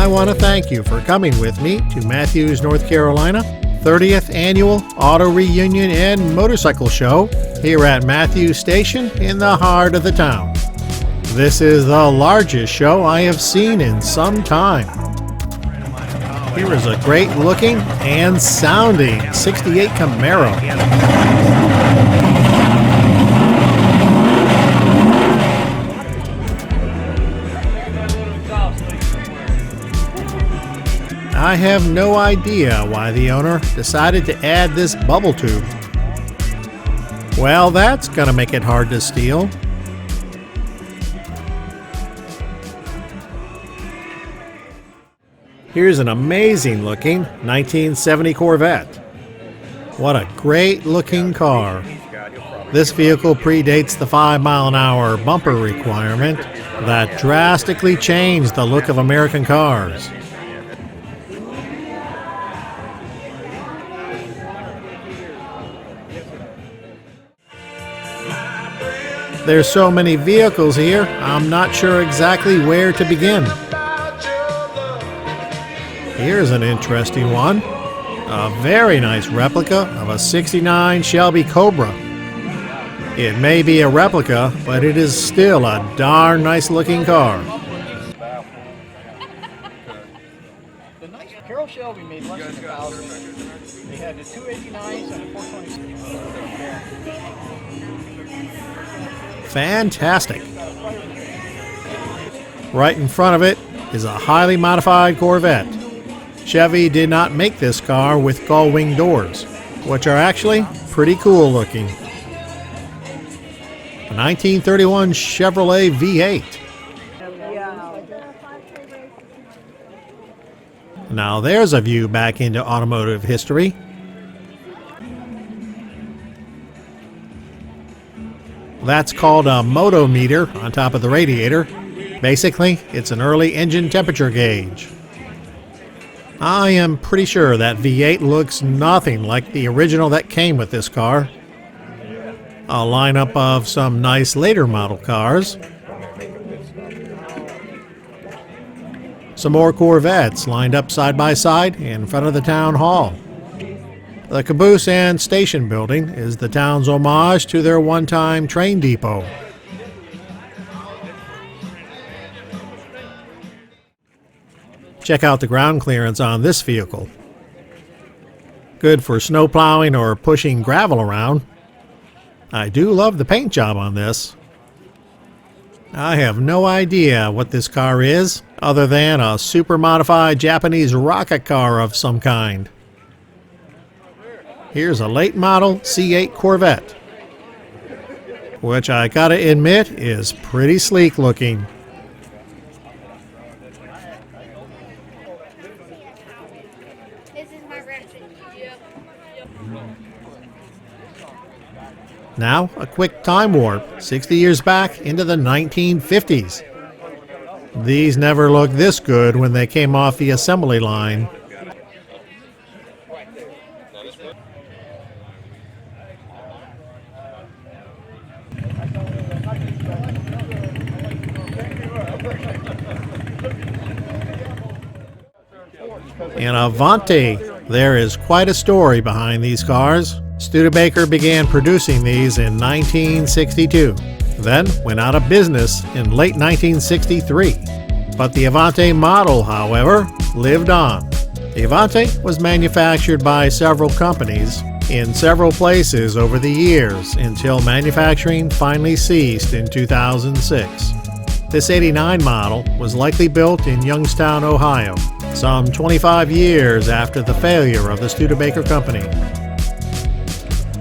I want to thank you for coming with me to Matthews, North Carolina, 30th Annual Auto Reunion and Motorcycle Show here at Matthews Station in the heart of the town. This is the largest show I have seen in some time. Here is a great looking and sounding 68 Camaro. I have no idea why the owner decided to add this bubble tube. Well, that's gonna make it hard to steal. Here's an amazing looking 1970 Corvette. What a great looking car. This vehicle predates the 5-mile-an-hour bumper requirement that drastically changed the look of American cars. There's so many vehicles here, I'm not sure exactly where to begin. Here's an interesting one. A very nice replica of a '69 Shelby Cobra. It may be a replica, but it is still a darn nice looking car. The nice Carroll Shelby made less than 1,000. They had the 289s and the 426. Fantastic. Right in front of it is a highly modified Corvette. Chevy did not make this car with gull-wing doors, which are actually pretty cool looking. A 1931 Chevrolet V8. Now there's a view back into automotive history. That's called a motometer on top of the radiator. Basically, it's an early engine temperature gauge. I am pretty sure that V8 looks nothing like the original that came with this car. A lineup of some nice later model cars. Some more Corvettes lined up side by side in front of the town hall. The caboose and station building is the town's homage to their one-time train depot. Check out the ground clearance on this vehicle. Good for snow plowing or pushing gravel around. I do love the paint job on this. I have no idea what this car is, other than a super modified Japanese rocket car of some kind. Here's a late model C8 Corvette, which I gotta admit is pretty sleek looking. Now, a quick time warp, 60 years back into the 1950s. These never looked this good when they came off the assembly line. In Avante, there is quite a story behind these cars. Studebaker began producing these in 1962, then went out of business in late 1963. But the Avante model, however, lived on. The Avante was manufactured by several companies in several places over the years until manufacturing finally ceased in 2006. This '89 model was likely built in Youngstown, Ohio, some 25 years after the failure of the Studebaker company.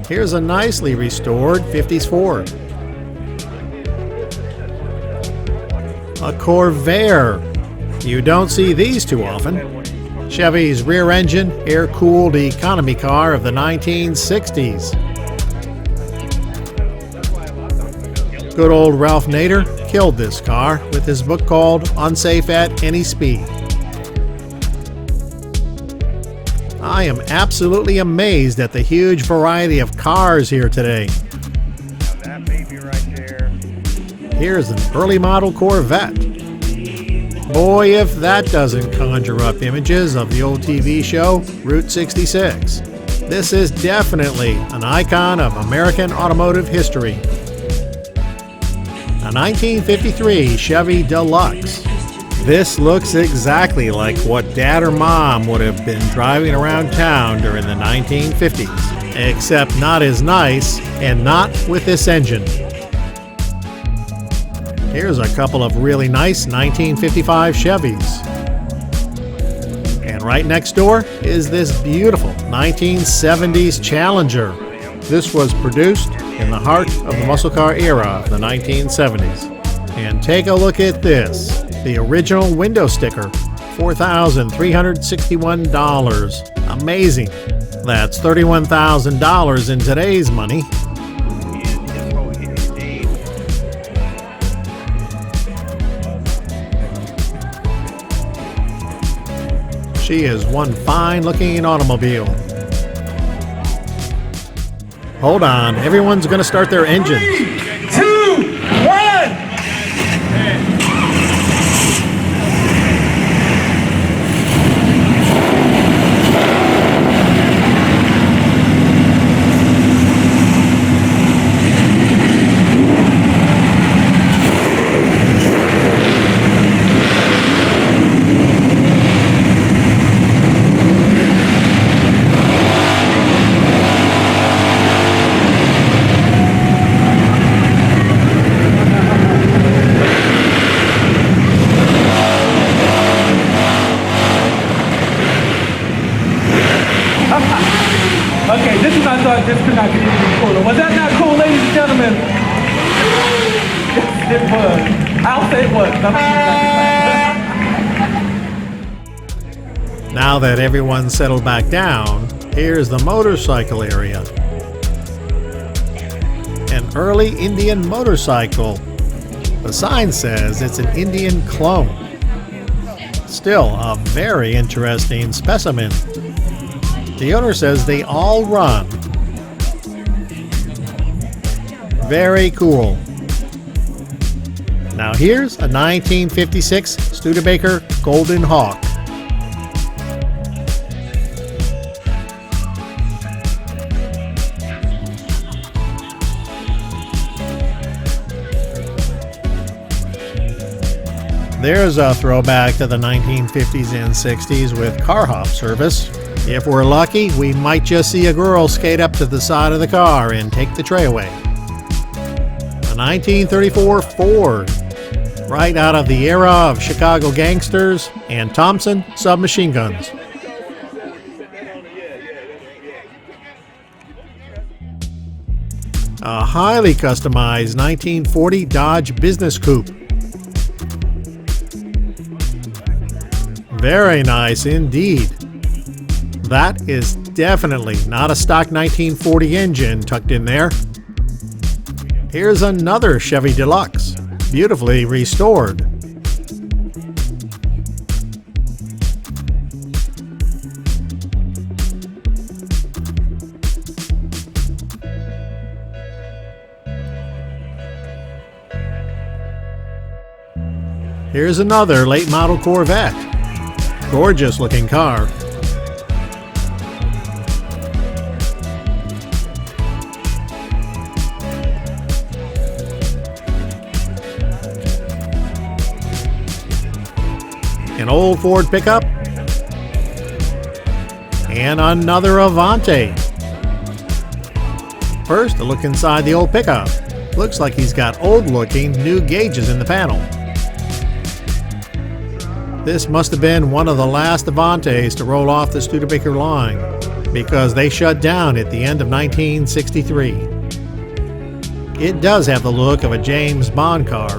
Here's a nicely restored 50s Ford. A Corvair. You don't see these too often. Chevy's rear-engine, air-cooled economy car of the 1960s. Good old Ralph Nader killed this car with his book called Unsafe at Any Speed. I am absolutely amazed at the huge variety of cars here today. That baby right there. Here's an early model Corvette. Boy, if that doesn't conjure up images of the old TV show Route 66. This is definitely an icon of American automotive history. A 1953 Chevy Deluxe. This looks exactly like what Dad or Mom would have been driving around town during the 1950s, except not as nice and not with this engine. Here's a couple of really nice 1955 Chevys. And right next door is this beautiful 1970s Challenger. This was produced in the heart of the muscle car era of the 1970s. And take a look at this. The original window sticker, $4,361. Amazing. That's $31,000 in today's money. She is one fine-looking automobile. Hold on, everyone's going to start their engines. 3, 2, 1. Okay, this is I thought this could not get any cooler. Was that not cool, ladies and gentlemen? Yes, it was. I'll say it was. Now that everyone's settled back down, here's the motorcycle area. An early Indian motorcycle. The sign says it's an Indian clone. Still a very interesting specimen. The owner says they all run. Very cool. Now here's a 1956 Studebaker Golden Hawk. There's a throwback to the 1950s and 60s with car hop service. If we're lucky, we might just see a girl skate up to the side of the car and take the tray away. A 1934 Ford, right out of the era of Chicago gangsters and Thompson submachine guns. A highly customized 1940 Dodge Business Coupe. Very nice indeed. That is definitely not a stock 1940 engine tucked in there. Here's another Chevy Deluxe, beautifully restored. Here's another late model Corvette. Gorgeous looking car. An old Ford pickup, and another Avante. First, a look inside the old pickup. Looks like he's got old-looking new gauges in the panel. This must have been one of the last Avantes to roll off the Studebaker line, because they shut down at the end of 1963. It does have the look of a James Bond car.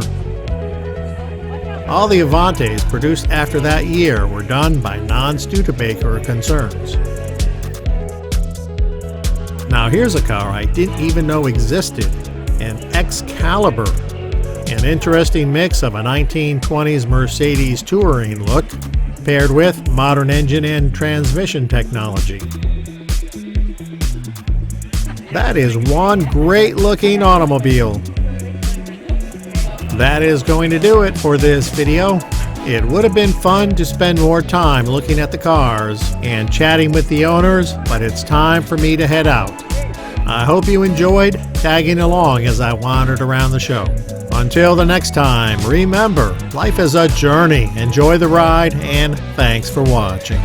All the Avantes produced after that year were done by non-Studebaker concerns. Now here's a car I didn't even know existed, an Excalibur. An interesting mix of a 1920s Mercedes touring look paired with modern engine and transmission technology. That is one great looking automobile. That is going to do it for this video. It would have been fun to spend more time looking at the cars and chatting with the owners, but it's time for me to head out. I hope you enjoyed tagging along as I wandered around the show. Until the next time, remember, life is a journey. Enjoy the ride, and thanks for watching.